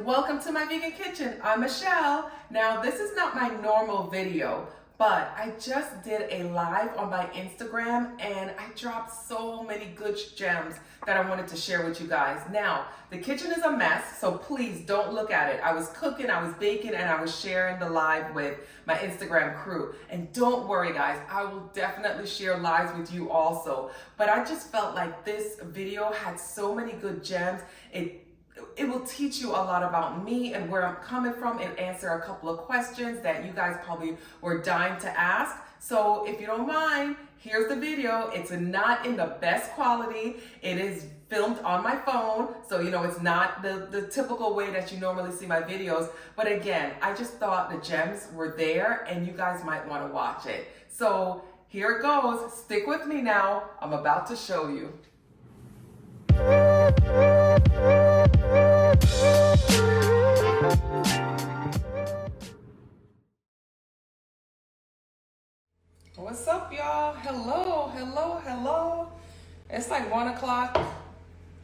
welcome to my vegan kitchen. I'm Michelle. Now this is not my normal video, but I just did a live on my Instagram and I dropped so many good gems that I wanted to share with you guys. Now, the kitchen is a mess, so please don't look at it. I was cooking, I was baking, and I was sharing the live with my Instagram crew. And don't worry guys, I will definitely share lives with you also. But I just felt like this video had so many good gems. It will teach you a lot about me and where I'm coming from and answer a couple of questions that you guys probably were dying to ask. So if you don't mind, here's the video. It's not in the best quality. It is filmed on my phone. So, you know, it's not the typical way that you normally see my videos. But again, I just thought the gems were there and you guys might want to watch it. So here it goes. Stick with me now. I'm about to show you. What's up, y'all? Hello. It's like 1 o'clock.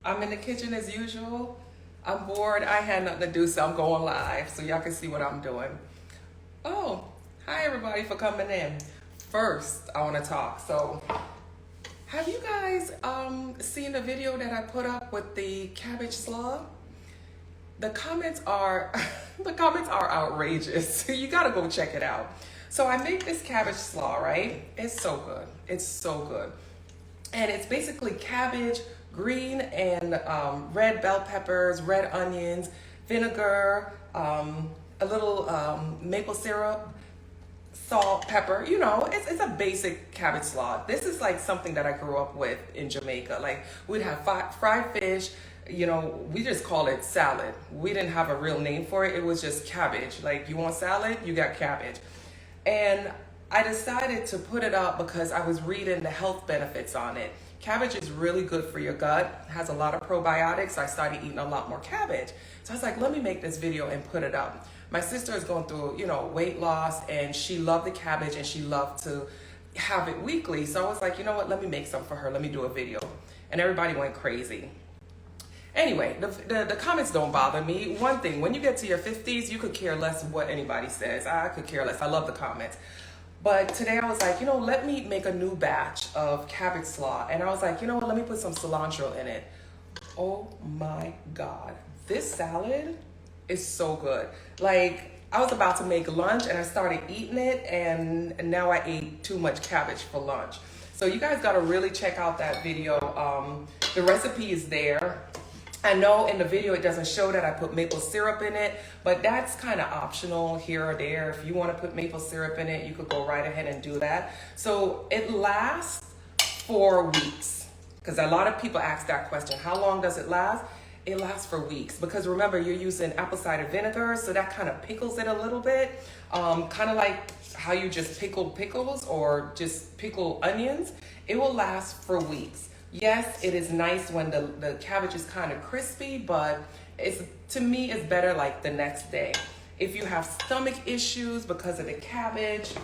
I'm in the kitchen as usual. I'm bored. I had nothing to do, so I'm going live so y'all can see what I'm doing. Oh, hi everybody for coming in. First, I want to talk. So, have you guys seen the video that I put up with the cabbage slaw? The comments are outrageous. You gotta go check it out. So I make this cabbage slaw, right? It's so good. It's so good. And it's basically cabbage, green and red bell peppers, red onions, vinegar, a little maple syrup, salt, pepper. You know, it's a basic cabbage slaw. This is like something that I grew up with in Jamaica. Like we'd have fried fish. You know, we just call it salad. We didn't have a real name for it. It was just cabbage. Like you want salad, you got cabbage. And I decided to put it up because I was reading the health benefits on it. Cabbage is really good for your gut, has a lot of probiotics. So I started eating a lot more cabbage. So I was like, let me make this video and put it up. My sister is going through, you know, weight loss and she loved the cabbage and she loved to have it weekly. So I was like, you know what, let me make some for her. Let me do a video. And everybody went crazy. Anyway, the comments don't bother me. One thing, when you get to your 50s, you could care less what anybody says. I could care less. I love the comments. But today I was like, you know, let me make a new batch of cabbage slaw. And I was like, you know what, let me put some cilantro in it. Oh my God. This salad is so good. Like, I was about to make lunch and I started eating it and now I ate too much cabbage for lunch. So you guys got to really check out that video. The recipe is there. I know in the video it doesn't show that I put maple syrup in it, but that's kind of optional here or there. If you want to put maple syrup in it, you could go right ahead and do that. So it lasts for weeks because a lot of people ask that question. How long does it last? It lasts for weeks because remember you're using apple cider vinegar, so that kind of pickles it a little bit. Kind of like how you just pickle pickles or just pickle onions. It will last for weeks. Yes, it is nice when the cabbage is kind of crispy, but to me, it's better like the next day. If you have stomach issues because of the cabbage,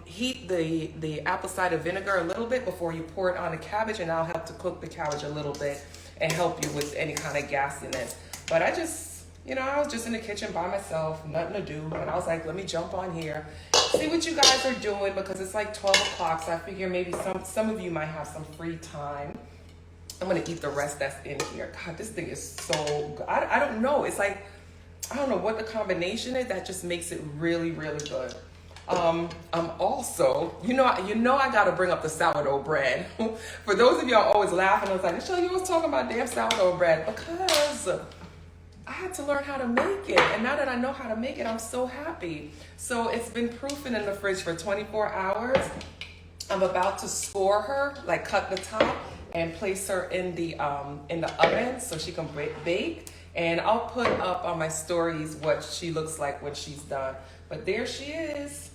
heat the apple cider vinegar a little bit before you pour it on the cabbage, and I'll help to cook the cabbage a little bit and help you with any kind of gasiness. But I just, you know, I was just in the kitchen by myself, nothing to do, and I was like, let me jump on here, see what you guys are doing because it's like 12 o'clock, so I figure maybe some of you might have some free time. I'm gonna eat the rest that's in here. God, this thing is so good. I don't know, it's like, I don't know what the combination is that just makes it really, really good. I'm also, you know I gotta bring up the sourdough bread. For those of y'all always laughing, I was like, Michelle, you always talking about damn sourdough bread because I had to learn how to make it, and now that I know how to make it, I'm so happy. So it's been proofing in the fridge for 24 hours. I'm about to score her, like cut the top and place her in the oven so she can bake. And I'll put up on my stories what she looks like when she's done. But there she is.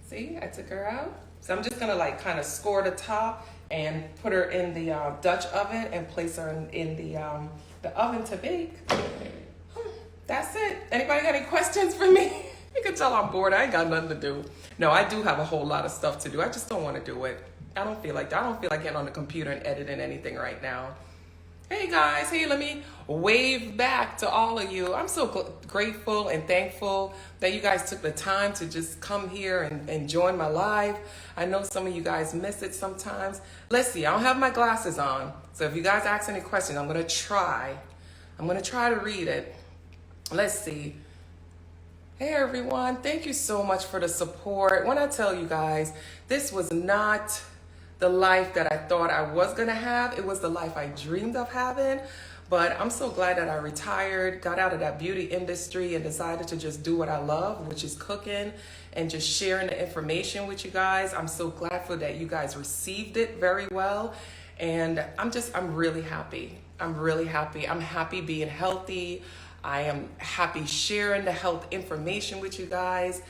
See, I took her out. So I'm just gonna like kind of score the top and put her in the Dutch oven and place her in the oven to bake. That's it. Anybody got any questions for me? You can tell I'm bored. I ain't got nothing to do. No, I do have a whole lot of stuff to do. I just don't want to do it. I don't feel like getting on the computer and editing anything right now. Hey guys, hey, let me wave back to all of you. I'm so grateful and thankful that you guys took the time to just come here and join my live. I know some of you guys miss it sometimes. Let's see, I don't have my glasses on. So if you guys ask any questions, I'm gonna try to read it. Let's see. Hey everyone, thank you so much for the support. When I tell you guys, this was not the life that I thought I was gonna have. It was the life I dreamed of having. But I'm so glad that I retired, got out of that beauty industry and decided to just do what I love, which is cooking and just sharing the information with you guys. I'm so grateful that you guys received it very well. And I'm really happy. I'm really happy. I'm happy being healthy. I am happy sharing the health information with you guys.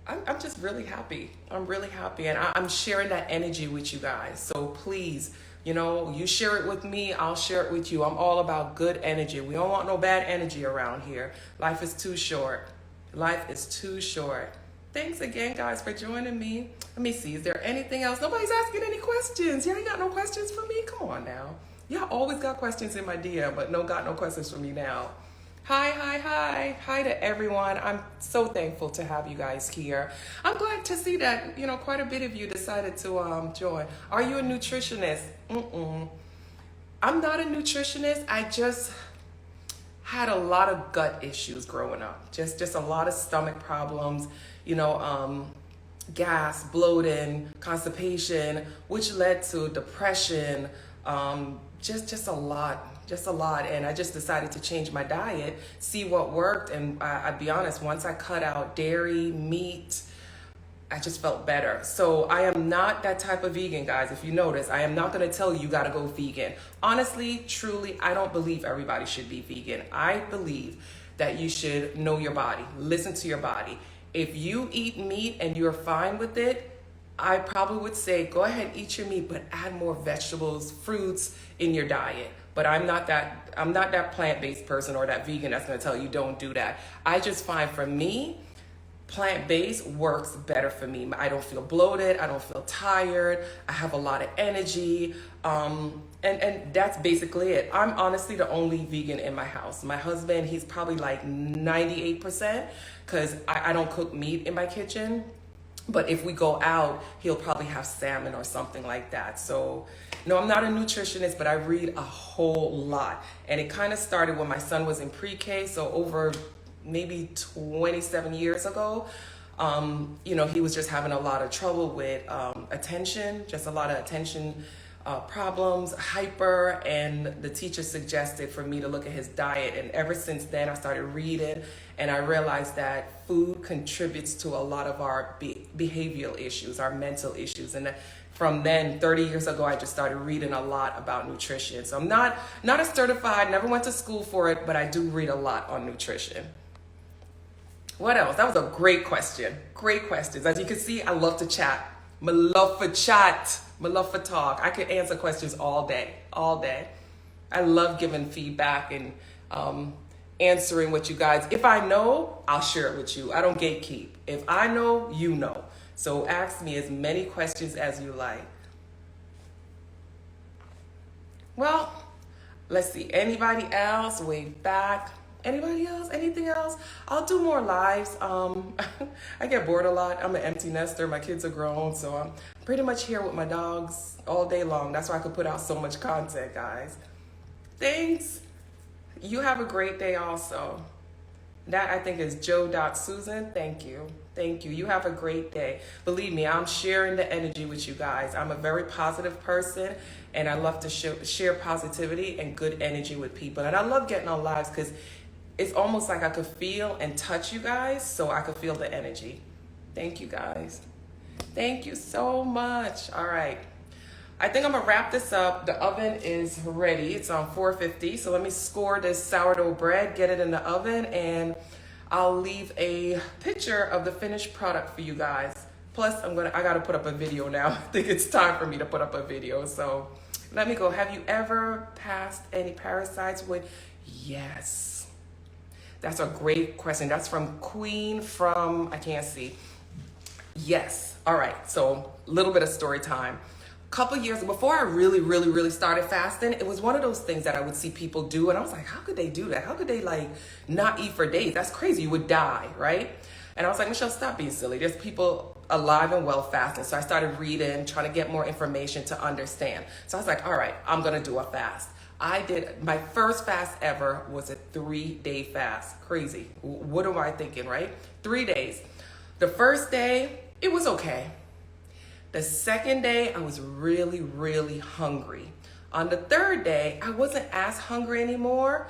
I'm just really happy. I'm really happy. And I'm sharing that energy with you guys. So please, you share it with me, I'll share it with you. I'm all about good energy. We don't want no bad energy around here. Life is too short. Life is too short. Thanks again, guys, for joining me. Let me see, is there anything else? Nobody's asking any questions. Y'all ain't got no questions for me? Come on now. Y'all always got questions in my DM, but got no questions for me now. Hi to everyone. I'm so thankful to have you guys here. I'm glad to see that, quite a bit of you decided to join. Are you a nutritionist? I'm not a nutritionist. I just had a lot of gut issues growing up. Just a lot of stomach problems, gas, bloating, constipation, which led to depression, just a lot. And I just decided to change my diet, see what worked. And I'd be honest, once I cut out dairy, meat, I just felt better. So I am not that type of vegan, guys. If you notice, I am not going to tell you got to go vegan. Honestly, truly, I don't believe everybody should be vegan. I believe that you should know your body, listen to your body. If you eat meat and you're fine with it, I probably would say go ahead, eat your meat, but add more vegetables, fruits in your diet. But I'm not that plant-based person or that vegan that's gonna tell you don't do that. I just find for me, plant-based works better for me. I don't feel bloated, I don't feel tired, I have a lot of energy, and that's basically it. I'm honestly the only vegan in my house. My husband, he's probably like 98%, because I don't cook meat in my kitchen. But if we go out, he'll probably have salmon or something like that. So, no, I'm not a nutritionist, but I read a whole lot. And it kind of started when my son was in pre-K, so over maybe 27 years ago. He was just having a lot of trouble with attention, just a lot of attention problems, hyper, and the teacher suggested for me to look at his diet. And ever since then, I started reading, and I realized that food contributes to a lot of our behavioral issues, our mental issues. And from then, 30 years ago, I just started reading a lot about nutrition. So I'm not a certified, never went to school for it, but I do read a lot on nutrition. What else? That was a great question. Great questions. As you can see, I love to chat. I love for chat. I love for talk. I could answer questions all day. I love giving feedback and answering what you guys, if I know, I'll share it with you. I don't gatekeep. If I know, you know. So ask me as many questions as you like. Well, let's see. Anybody else? Wave back. Anybody else? Anything else? I'll do more lives. I get bored a lot. I'm an empty nester. My kids are grown, so I'm pretty much here with my dogs all day long. That's why I could put out so much content, guys. Thanks. You have a great day also. That, I think, is Joe.Susan. Thank you. You have a great day. Believe me, I'm sharing the energy with you guys. I'm a very positive person, and I love to share positivity and good energy with people. And I love getting on lives because it's almost like I could feel and touch you guys, so I could feel the energy. Thank you, guys. Thank you so much. All right. I think I'm gonna wrap this up. The oven is ready. It's on 450. So let me score this sourdough bread, get it in the oven, and I'll leave a picture of the finished product for you guys. Plus, I gotta put up a video now. I think it's time for me to put up a video. So let me go. Have you ever passed any parasites with? Yes. That's a great question. That's from Queen from, I can't see. Yes. All right. So a little bit of story time. A couple years before I really started fasting, it was one of those things that I would see people do, and I was like, how could they do that? How could they like not eat for days? That's crazy. You would die, right? And I was like, Michelle, stop being silly. There's people alive and well fasting. So I started reading, trying to get more information to understand. So I was like, all right, I'm gonna do a fast. I did, my first fast ever was a 3-day fast. Crazy. What am I thinking, right? 3 days. The first day, it was okay. The second day, I was really hungry. On the third day, I wasn't as hungry anymore,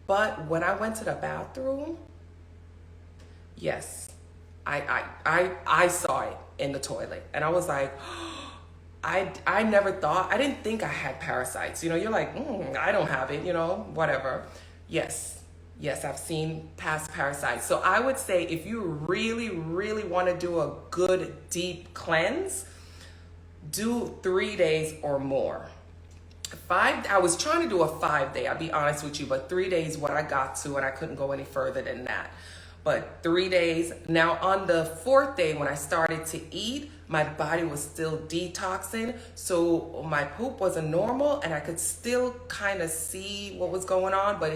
but when I went to the bathroom, yes, I saw it in the toilet, and I was like, I never thought, I didn't think I had parasites. You know, you're like, I don't have it, you know, whatever. Yes, I've seen past parasites. So I would say if you really want to do a good deep cleanse, do 3 days or more. I was trying to do a 5-day, I'll be honest with you, but 3 days what I got to, and I couldn't go any further than that. But 3 days. Now on the 4th day, when I started to eat, my body was still detoxing. So my poop wasn't normal, and I could still kind of see what was going on, but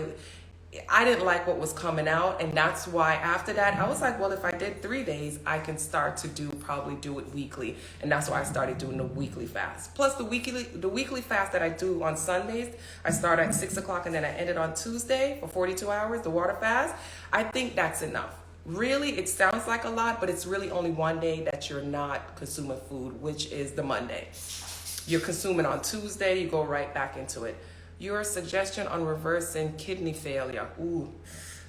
I didn't like what was coming out. And that's why after that, I was like, well, if I did 3 days, I can start to probably do it weekly. And that's why I started doing the weekly fast. Plus the weekly fast that I do on Sundays, I start at 6 o'clock and then I end it on Tuesday for 42 hours, the water fast. I think that's enough. Really, it sounds like a lot, but it's really only one day that you're not consuming food, which is the Monday. You're consuming on Tuesday, you go right back into it. Your suggestion on reversing kidney failure. Ooh,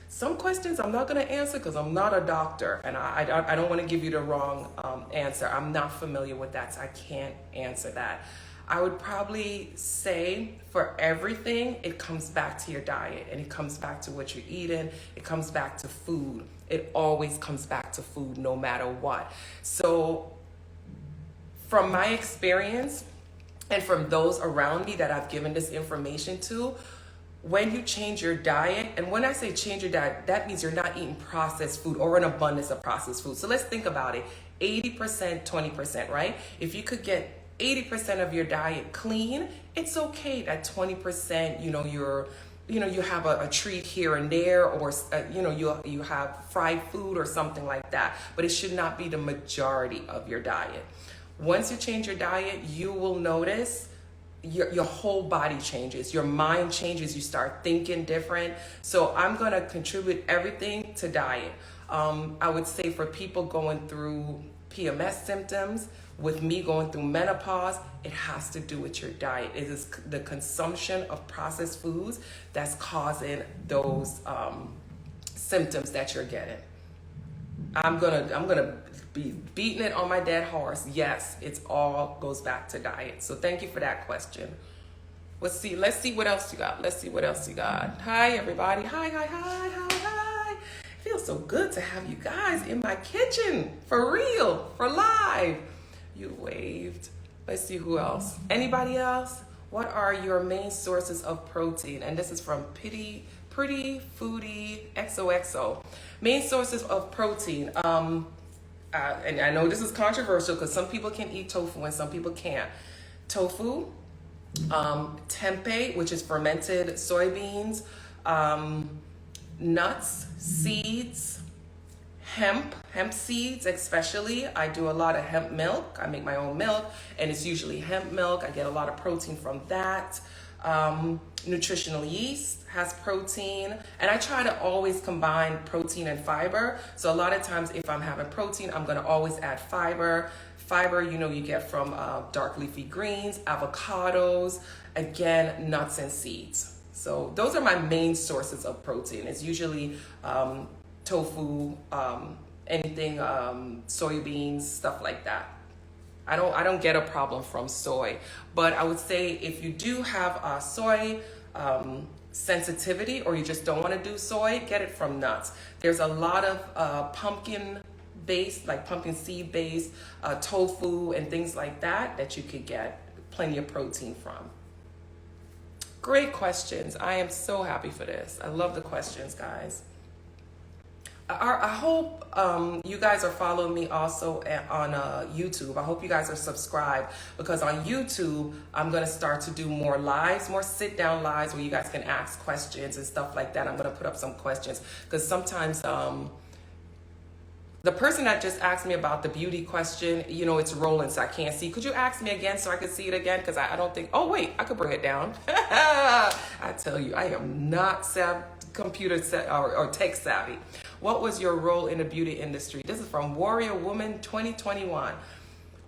some questions I'm not going to answer because I'm not a doctor, and I don't want to give you the wrong answer. I'm not familiar with that, so I can't answer that. I would probably say for everything, it comes back to your diet, and it comes back to what you're eating. It comes back to food. It always comes back to food no matter what. So from my experience, and from those around me that I've given this information to, when you change your diet, and when I say change your diet, that means you're not eating processed food or an abundance of processed food. So let's think about it, 80%, 20%, right? If you could get 80% of your diet clean, it's okay that 20%, you have a treat here and there, or you have fried food or something like that, but it should not be the majority of your diet. Once you change your diet, you will notice your whole body changes, your mind changes, you start thinking different. So I'm gonna contribute everything to diet. I would say for people going through PMS symptoms, with me going through menopause, it has to do with your diet. It is the consumption of processed foods that's causing those symptoms that you're getting. I'm gonna be beating it on my dead horse. Yes, it's all goes back to diet. So thank you for that question. Let's see what else you got. Hi everybody. Hi. It feels so good to have you guys in my kitchen, for real, for live. You waved. Let's see who else. Anybody else? What are your main sources of protein? And this is from Pretty Foodie XOXO. Main sources of protein. And I know this is controversial because some people can eat tofu and some people can't. Tofu, tempeh, which is fermented soybeans, nuts, seeds, hemp seeds especially. I do a lot of hemp milk. I make my own milk, and it's usually hemp milk. I get a lot of protein from that. Nutritional yeast has protein, and I try to always combine protein and fiber. So a lot of times if I'm having protein, I'm going to always add fiber. Fiber, you get from dark leafy greens, avocados, again, nuts and seeds. So those are my main sources of protein. It's usually tofu, anything, soybeans, stuff like that. I don't get a problem from soy, but I would say if you do have soy sensitivity, or you just don't want to do soy, get it from nuts. There's a lot of pumpkin-based, like pumpkin seed-based tofu and things like that you could get plenty of protein from. Great questions. I am so happy for this. I love the questions, guys. I hope you guys are following me also on YouTube. I hope you guys are subscribed, because on YouTube, I'm going to start to do more lives, more sit down lives where you guys can ask questions and stuff like that. I'm going to put up some questions, because sometimes the person that just asked me about the beauty question, you know, it's rolling, so I can't see. Could you ask me again so I could see it again? Because I don't think, oh wait, I could bring it down. I tell you, I am not or tech savvy. What was your role in the beauty industry? This is from Warrior Woman 2021.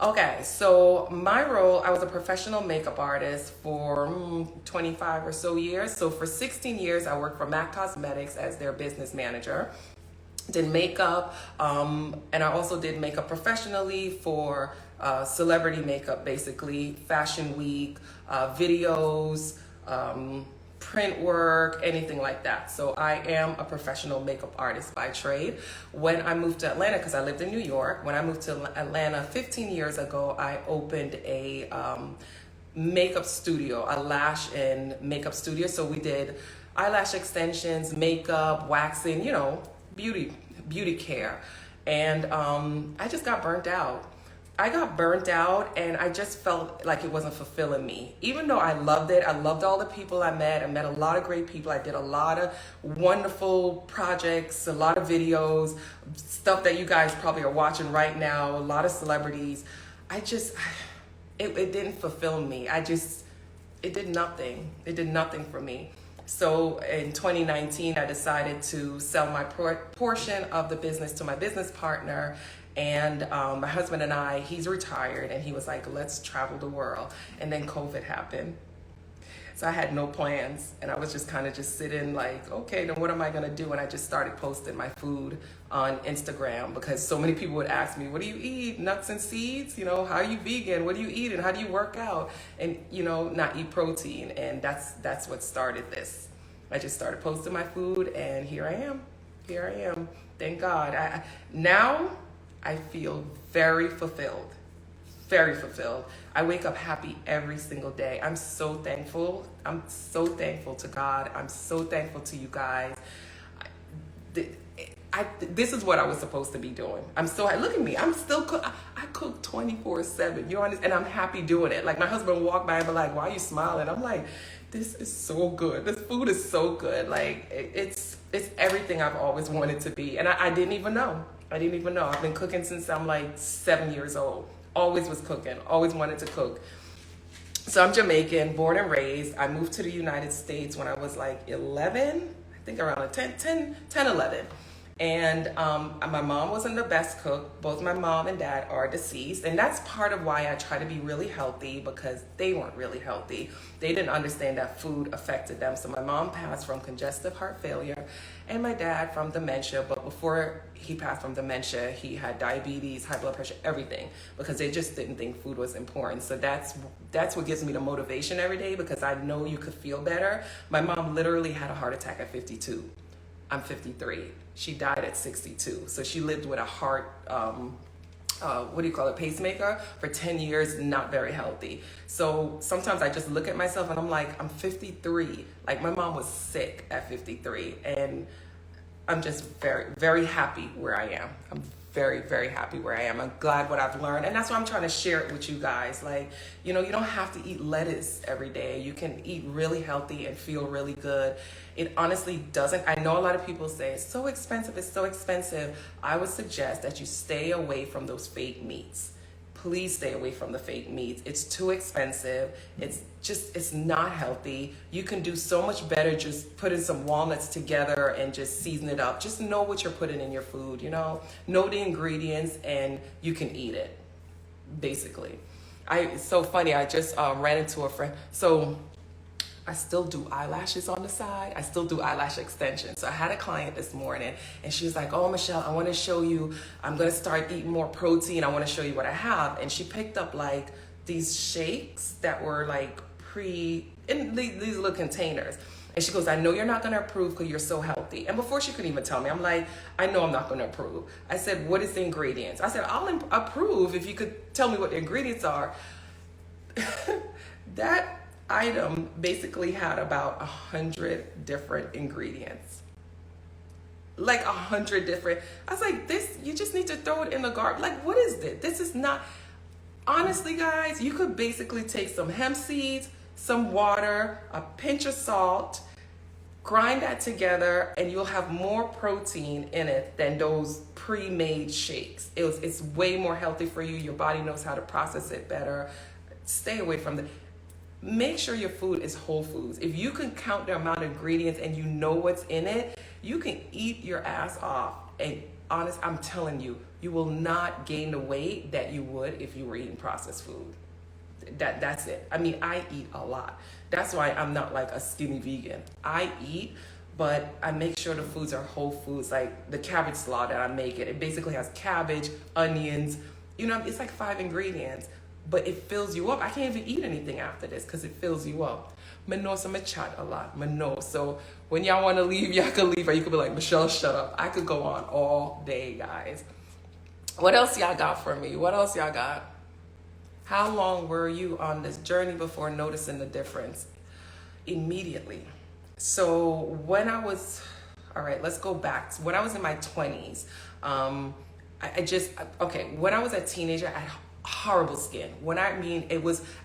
Okay, so my role, I was a professional makeup artist for 25 or so years. So for 16 years, I worked for MAC Cosmetics as their business manager. Did makeup, and I also did makeup professionally for celebrity makeup, basically, Fashion Week, videos, print work, anything like that. So I am a professional makeup artist by trade. When I moved to Atlanta, because I lived in New York, when I moved to Atlanta 15 years ago, I opened a makeup studio, a lash and makeup studio. So we did eyelash extensions, makeup, waxing, you know, beauty care. And I just got burnt out. I got burnt out, and I just felt like it wasn't fulfilling me. Even though I loved it, I loved all the people I met a lot of great people. I did a lot of wonderful projects, a lot of videos, stuff that you guys probably are watching right now, a lot of celebrities. It didn't fulfill me. It did nothing. It did nothing for me. So in 2019, I decided to sell my portion of the business to my business partner. And my husband and I, he's retired, and he was like, let's travel the world. And then COVID happened. So I had no plans, and I was just kind of just sitting like, okay, then what am I gonna do? And I just started posting my food on Instagram, because so many people would ask me, what do you eat? Nuts and seeds? You know, how are you vegan? What do you eat? And how do you work out? And, you know, not eat protein. And that's what started this. I just started posting my food, and here I am. Here I am. Thank God. Now I feel very fulfilled. Very fulfilled. I wake up happy every single day. I'm so thankful. I'm so thankful to God. I'm so thankful to you guys. This is what I was supposed to be doing. Look at me. I'm still cook. I cook 24/7. You understand? And I'm happy doing it. Like, my husband will walk by and be like, why are you smiling? I'm like, this is so good. This food is so good. Like, it's everything I've always wanted to be. And I didn't even know. I've been cooking since I'm like 7 years old. Always was cooking, always wanted to cook. So I'm Jamaican, born and raised. I moved to the United States when I was like 11, I think around 10, 11. And my mom wasn't the best cook. Both my mom and dad are deceased. And that's part of why I try to be really healthy, because they weren't really healthy. They didn't understand that food affected them. So my mom passed from congestive heart failure, and my dad from dementia. But before he passed from dementia, he had diabetes, high blood pressure, everything, because they just didn't think food was important. So that's what gives me the motivation every day, because I know you could feel better. My mom literally had a heart attack at 52. I'm 53. She died at 62. So she lived with a heart, pacemaker for 10 years, not very healthy. So sometimes I just look at myself and I'm like, I'm 53. Like, my mom was sick at 53. And I'm just very, very happy where I am. I'm very, very happy where I am. I'm glad what I've learned. And that's why I'm trying to share it with you guys. Like, you know, you don't have to eat lettuce every day. You can eat really healthy and feel really good. It honestly doesn't. I know a lot of people say it's so expensive. It's so expensive. I would suggest that you stay away from those fake meats. Please stay away from the fake meats. It's too expensive. It's not healthy. You can do so much better just putting some walnuts together and just season it up. Just know what you're putting in your food, you know the ingredients, and you can eat it, basically. It's so funny. I just ran into a friend. So I still do eyelashes on the side. I still do eyelash extensions. So I had a client this morning, and she was like, oh, Michelle, I want to show you, I'm going to start eating more protein. I want to show you what I have. And she picked up like these shakes that were like in these little containers. And she goes, I know you're not going to approve because you're so healthy. And before she couldn't even tell me, I'm like, I know I'm not going to approve. I said, what is the ingredients? I said, I'll approve if you could tell me what the ingredients are. That item basically had about 100 different ingredients. like 100 different. I was like, this, you just need to throw it in the garbage. Like, what is this? This is not, honestly, guys, you could basically take some hemp seeds, some water, a pinch of salt, grind that together, and you'll have more protein in it than those pre-made shakes. It's way more healthy for you. Your body knows how to process it better. Stay away from the, make sure your food is whole foods. If you can count the amount of ingredients and you know what's in it, you can eat your ass off. And honest, I'm telling you, you will not gain the weight that you would if you were eating processed food. That's it. I mean, I eat a lot. That's why I'm not like a skinny vegan. I eat, but I make sure the foods are whole foods. Like the cabbage salad that I make, it basically has cabbage, onions, you know, it's like 5 ingredients, but it fills you up. I can't even eat anything after this because it fills you up. I know, so I chat a lot. I know. So when y'all want to leave, y'all can leave, or you could be like, Michelle, shut up. I could go on all day, guys. What else y'all got for me? What else y'all got? How long were you on this journey before noticing the difference? Immediately. So when I was, all right, let's go back. When I was in my 20s, when I was a teenager, I had horrible skin. When I mean,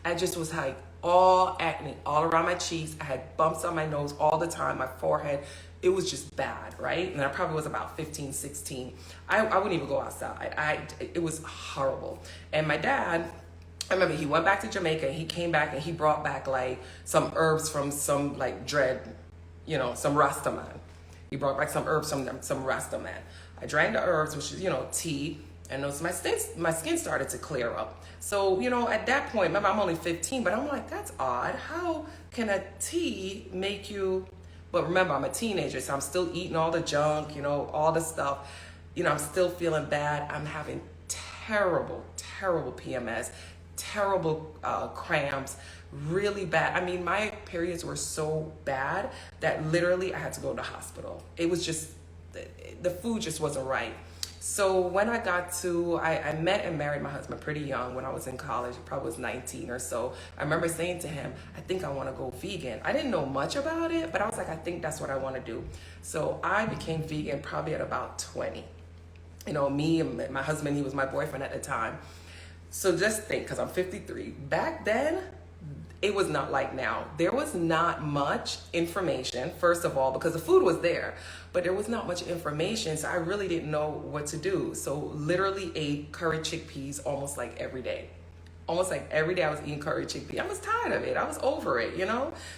I just was like all acne all around my cheeks. I had bumps on my nose all the time, my forehead. It was just bad, right? And I probably was about 15, 16. I wouldn't even go outside. It was horrible. And my dad, I remember he went back to Jamaica and he came back and he brought back like some herbs from some like some Rasta man. He brought back some herbs from some Rasta man. I drank the herbs, which is, tea, and my skin started to clear up. So, at that point, remember I'm only 15, but I'm like, that's odd. How can a tea make you, but remember I'm a teenager, so I'm still eating all the junk, all the stuff. I'm still feeling bad. I'm having terrible, terrible PMS. Terrible cramps, really bad. I mean, my periods were so bad that literally I had to go to the hospital. It was just, the food just wasn't right. So when I met and married my husband pretty young when I was in college. I probably was 19 or so. I remember saying to him, I think I want to go vegan. I didn't know much about it, but I was like, I think that's what I want to do. So I became vegan probably at about 20. Me and my husband, he was my boyfriend at the time. So just think, because I'm 53. Back then, it was not like now. There was not much information, first of all, because the food was there, but there was not much information, so I really didn't know what to do. So literally ate curry chickpeas almost like every day. Almost like every day I was eating curry chickpea. I was tired of it. I was over it,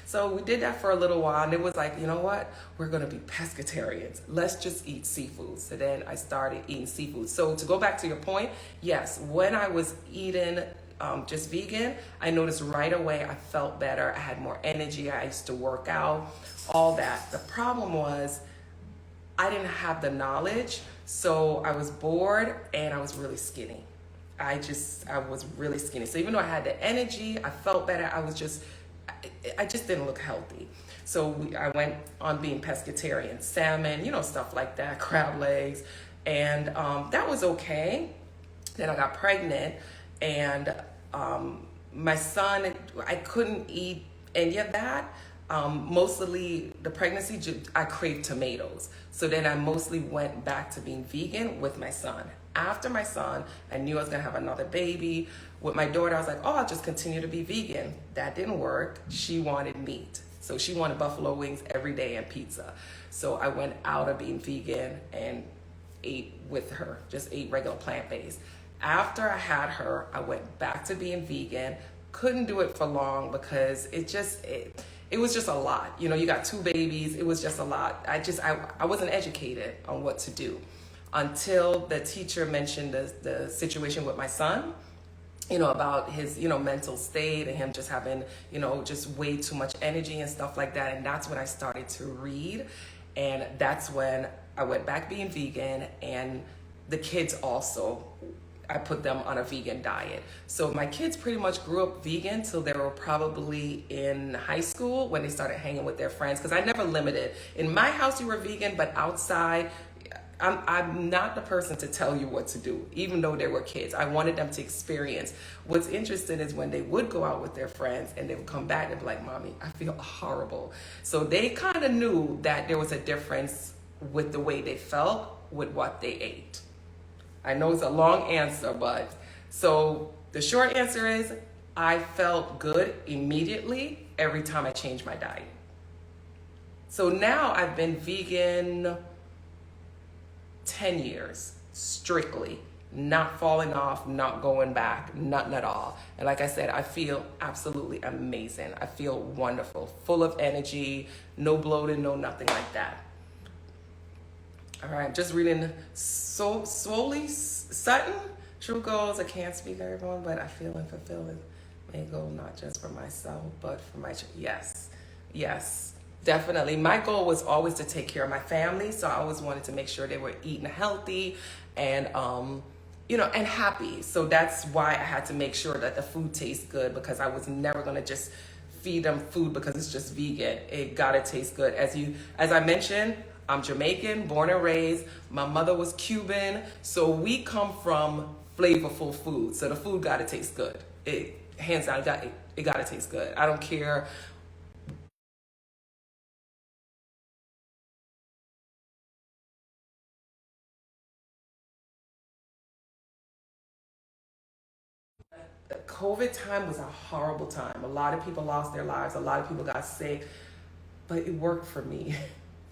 So we did that for a little while, and it was like, you know what? We're going to be pescatarians. Let's just eat seafood. So then I started eating seafood. So to go back to your point, yes, when I was eating just vegan, I noticed right away I felt better. I had more energy. I used to work out, all that. The problem was I didn't have the knowledge, so I was bored and I was really skinny. I was really skinny. So even though I had the energy, I felt better, I just didn't look healthy. So I went on being pescatarian, salmon, stuff like that, crab legs. And that was okay. Then I got pregnant and my son, I couldn't eat any of that. Mostly the pregnancy, I craved tomatoes. So then I mostly went back to being vegan with my son. After my son, I knew I was gonna have another baby. With my daughter, I was like, I'll just continue to be vegan. That didn't work. She wanted meat. So she wanted buffalo wings every day and pizza. So I went out of being vegan and ate with her, just ate regular plant-based. After I had her, I went back to being vegan. Couldn't do it for long because it was just a lot. You got 2 babies. It was just a lot. I wasn't educated on what to do until the teacher mentioned the situation with my son, about his, mental state and him just having, just way too much energy and stuff like that. And that's when I started to read. And that's when I went back being vegan, and the kids also, I put them on a vegan diet. So my kids pretty much grew up vegan till they were probably in high school when they started hanging with their friends, because I never limited. In my house, you were vegan, but outside, I'm not the person to tell you what to do, even though they were kids. I wanted them to experience. What's interesting is when they would go out with their friends and they would come back, they'd be like, Mommy, I feel horrible. So they kind of knew that there was a difference with the way they felt with what they ate. I know it's a long answer, but so the short answer is I felt good immediately every time I changed my diet. So now I've been vegan 10 years strictly, not falling off, not going back, nothing at all. And like I said, I feel absolutely amazing. I feel wonderful, full of energy, no bloating, no nothing like that. All right, just reading so slowly. Sutton, true goals. I can't speak to everyone, but I feel and fulfill it. May goal not just for myself, but for my yes, yes, definitely. My goal was always to take care of my family, so I always wanted to make sure they were eating healthy and and happy. So that's why I had to make sure that the food tastes good, because I was never gonna just feed them food because it's just vegan. It gotta taste good. As I mentioned, I'm Jamaican, born and raised. My mother was Cuban, so we come from flavorful food. So the food gotta taste good. It hands down, it gotta taste good. I don't care. COVID time was a horrible time. A lot of people lost their lives. A lot of people got sick, but it worked for me.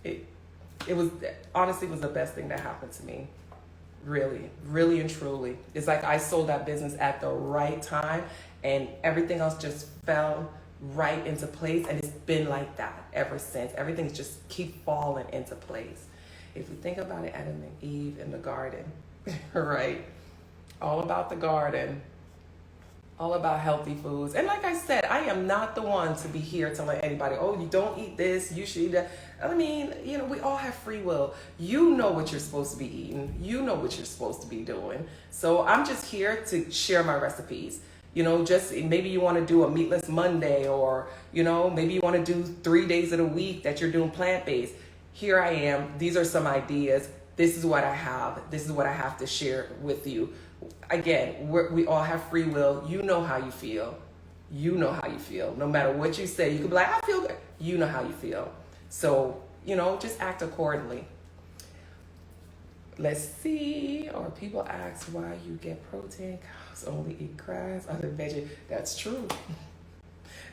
It was honestly was the best thing that happened to me. Really, really and truly. It's like I sold that business at the right time and everything else just fell right into place, and it's been like that ever since. Everything's just keep falling into place. If we think about it, Adam and Eve in the garden, right? All about the garden, all about healthy foods. And like I said, I am not the one to be here telling anybody, oh, you don't eat this, you should eat that. I mean, we all have free will. You know what you're supposed to be eating. You know what you're supposed to be doing. So I'm just here to share my recipes. Just maybe you want to do a meatless Monday, or, maybe you want to do 3 days of the week that you're doing plant-based. Here I am. These are some ideas. This is what I have. This is what I have to share with you. Again, we all have free will. You know how you feel. You know how you feel. No matter what you say, you could be like, I feel good. You know how you feel. So, just act accordingly. Let's see. Or people ask why you get protein. Cows only eat grass, other veggie. That's true.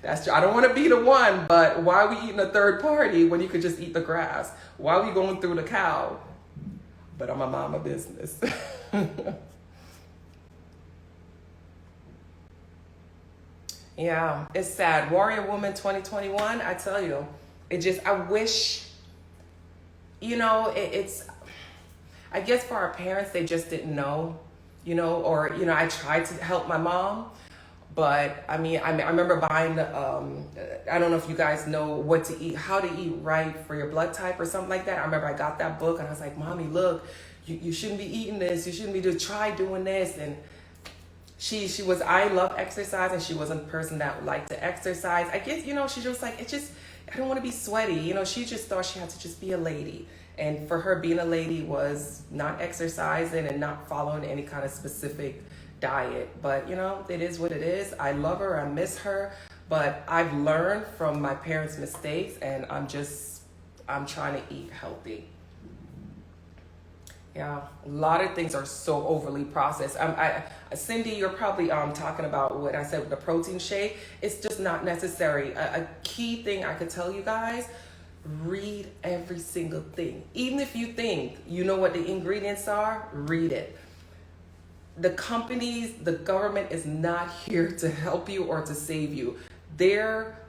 That's true. I don't want to be the one, but why are we eating a third party when you could just eat the grass? Why are we going through the cow? But I'm a mama business. Yeah, it's sad. Warrior Woman 2021, I tell you, I wish, it's, I guess for our parents, they just didn't know, or, I tried to help my mom, but I mean, I remember buying, I don't know if you guys know what to eat, how to eat right for your blood type or something like that. I remember I got that book and I was like, Mommy, look, you shouldn't be eating this. You shouldn't be try doing this. And she was, I love exercise, and she wasn't a person that liked to exercise. I guess, she just like, I don't want to be sweaty. She just thought she had to just be a lady. And for her, being a lady was not exercising and not following any kind of specific diet. But, it is what it is. I love her. I miss her. But I've learned from my parents' mistakes, and I'm trying to eat healthy. Yeah, a lot of things are so overly processed. Cindy, you're probably talking about what I said with the protein shake. It's just not necessary. A key thing I could tell you guys, read every single thing. Even if you think you know what the ingredients are, read it. The companies, the government is not here to help you or to save you. Their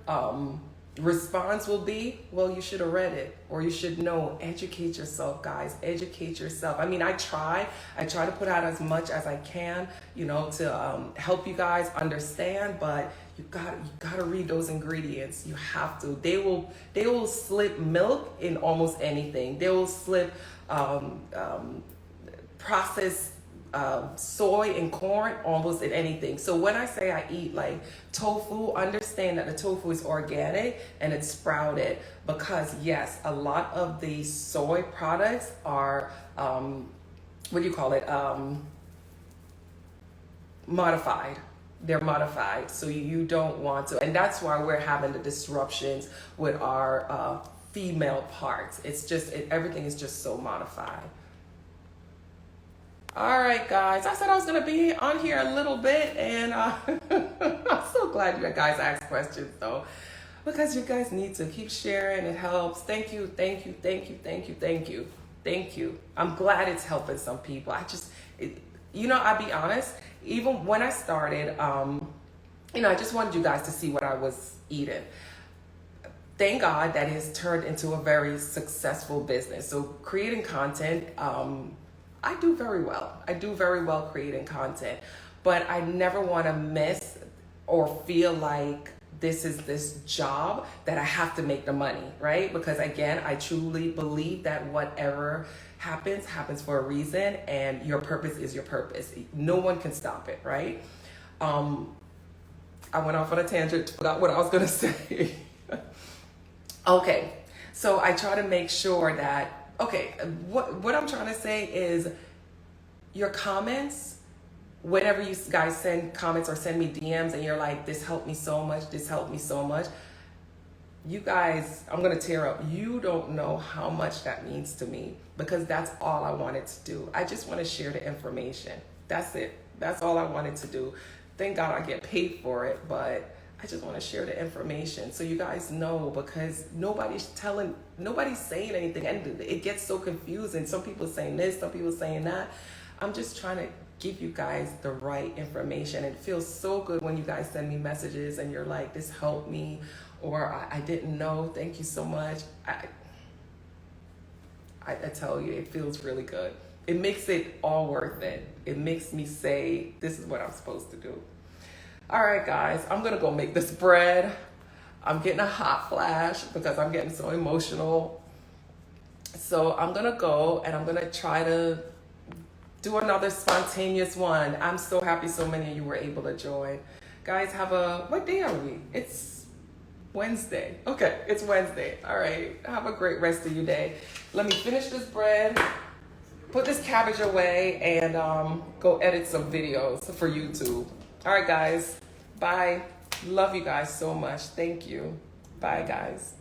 response will be, well, you should have read it, or you should know. Educate yourself, guys. Educate yourself. I mean, I try to put out as much as I can, to help you guys understand, but you gotta read those ingredients. You have to. They will slip milk in almost anything. They will slip processed soy and corn almost in anything. So when I say I eat like tofu, understand that the tofu is organic and it's sprouted, because yes, a lot of the soy products are modified. They're modified, so you don't want to, and that's why we're having the disruptions with our female parts. It's just, everything is just so modified. All right, guys. I said I was going to be on here a little bit, and I'm so glad you guys asked questions, though, because you guys need to keep sharing. It helps. Thank you, thank you, thank you, thank you, thank you, thank you. I'm glad it's helping some people. I'll be honest, even when I started, I just wanted you guys to see what I was eating. Thank God that it has turned into a very successful business. So creating content, I do very well. I do very well creating content, but I never want to miss or feel like this is this job that I have to make the money, right? Because again, I truly believe that whatever happens for a reason, and your purpose is your purpose. No one can stop it, right? I went off on a tangent, forgot what I was gonna say. Okay, so I try to make sure that, what I'm trying to say is your comments, whenever you guys send comments or send me DMs and you're like, this helped me so much, this helped me so much, you guys, I'm gonna tear up. You don't know how much that means to me, because that's all I wanted to do. I just want to share the information. That's it. That's all I wanted to do. Thank God I get paid for it, but I just want to share the information so you guys know, because nobody's saying anything, and it gets so confusing. Some people saying this, some people saying that. I'm just trying to give you guys the right information. It feels so good when you guys send me messages and you're like, this helped me, or I didn't know, thank you so much. I tell you, it feels really good. It makes it all worth it. It makes me say, this is what I'm supposed to do. All right, guys, I'm gonna go make this bread. I'm getting a hot flash because I'm getting so emotional. So I'm gonna go and I'm gonna try to do another spontaneous one. I'm so happy so many of you were able to join. Guys, what day are we? It's Wednesday. Okay, it's Wednesday. All right, have a great rest of your day. Let me finish this bread, put this cabbage away, and go edit some videos for YouTube. All right, guys. Bye. Love you guys so much. Thank you. Bye, guys.